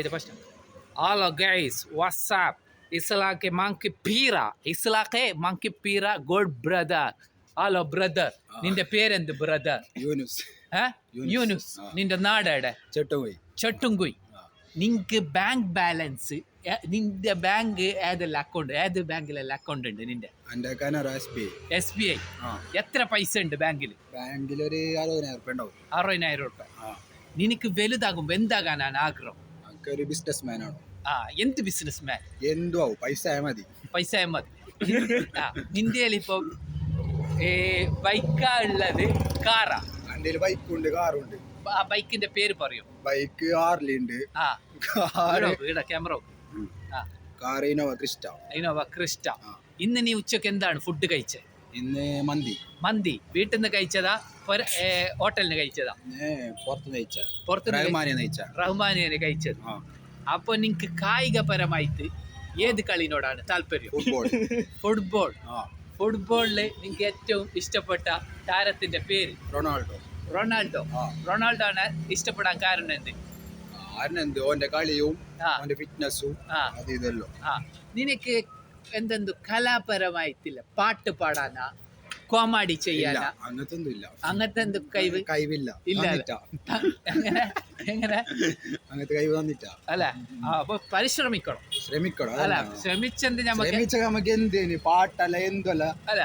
Itu first. Halo guys, what's up? Islake monkey pira. Islake monkey pira good brother. Halo brother. നിന്റെ പേരെന്ത് brother? Yunus. Yunus. നിന്റെ നാടേടെ? ചട്ടുംകുയി. നിങ്ങക്ക് bank balance നിന്റെ bank ഏതെല്ലാം account ഏത് ബാങ്കിലെല്ലാം അക്കൗണ്ട് ഉണ്ട് നിന്റെ? SBI. എത്ര പൈസ ഉണ്ട് ബാങ്കിൽ? ബാങ്കിലൊരു 60,000 ഉണ്ടാവും. 60,000 രൂപ. നിനക്ക് വലുതാകുമ്പോ എന്താകാനാണ് ആഗ്രഹം? ഒരു ബിസിനസ് മാൻ ആണ്. എന്ത് ബിസിനസ് മാൻ? എന്തോ പൈസ മതി. നിന്റെ ഇപ്പൊ ബൈക്കാ ഉള്ളത് കാറാ? എൻ്റെ ബൈക്കുണ്ട്, കാറുണ്ട്. ആ ബൈക്കിന്റെ പേര് പറയൂ. ബൈക്ക് ഹാർലി ഉണ്ട്. ക്യാമറ. Car Innova Crysta. ഇന്ന് നീ ഉച്ചക്ക് എന്താണ് ഫുഡ് കഴിച്ചത്? ഇന്ന് മന്തി വീട്ടിൽ നിന്ന് കഴിച്ചതാ ഹോട്ടലിന് കഴിച്ചതാ? റഹ്മാനിയെ കഴിച്ചത്. അപ്പൊ നിങ്ങക്ക് കായികപരമായിട്ട് ഏത് കളിനോടാണ് താല്പര്യം? ഫുട്ബോളില് നിങ്ങക്ക് ഏറ്റവും ഇഷ്ടപ്പെട്ട താരത്തിന്റെ പേര്? റൊണാൾഡോ ആണ് ഇഷ്ടപ്പെടാൻ കാരണം എന്ത്? ഓന്റെ കളിയും ഫിറ്റ്നസും. നിനക്ക് എന്തെന്തു കലാപരമായിട്ടില്ല? പാട്ട് പാടാനാ, കോമഡി ചെയ്യാനാ? അങ്ങനത്തെ എന്ത് കഴിവില്ല. എങ്ങനെ അങ്ങനത്തെ കഴിവ് തന്നിട്ട അല്ല? അപ്പൊ ശ്രമിക്കണം അല്ല? ശ്രമിച്ചെന്ത് നമുക്ക് എന്തേന് പാട്ടല്ല എന്തല്ല അല്ല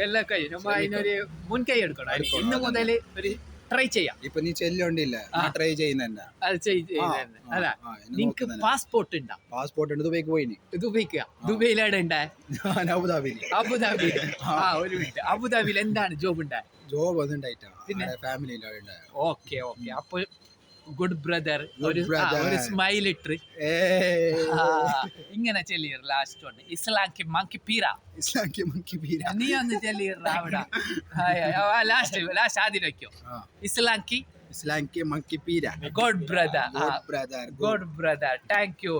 എല്ലാം കഴിയും. നമ്മ അതിനൊരു മുൻകൈ എടുക്കണം. ഇന്ന് മുതൽ ഒരു ട്രൈ ചെയ്യാം. ഇപ്പൊ നീ ചെല്ലുണ്ടില്ല, ട്രൈ ചെയ്യുന്ന അല്ല? നിങ്ങക്ക് പാസ്പോർട്ട് ഉണ്ടാ? പാസ്പോർട്ട് ഉണ്ട്. ദുബൈക്ക് പോയിന്. ദുബൈയിലാണ് ഉണ്ടായ? അബുദാബിയിൽ. ഒരു മിനിറ്റ്. അബുദാബിയിൽ എന്താണ് ജോബ് ഉണ്ടായ? ജോബ് ഒന്നും ഉണ്ടായിട്ടാ, ഫാമിലി. ഓക്കെ. അപ്പൊ ഗുഡ് ബ്രദർ ഒരു സ്മൈൽ ഇട്ട് ഇങ്ങനെ ചെല്ലിയർ. ലാസ്റ്റ് ഉണ്ട് ഇസ്ലാക്കി മങ്കി പീര. നീ ഒന്ന് ചെല്ലിയർ അവിടെ. ലാസ്റ്റ് ആദ്യം വയ്ക്കോ. ഇസ്ലാക്കി മങ്കി പീര. Good brother. Thank U.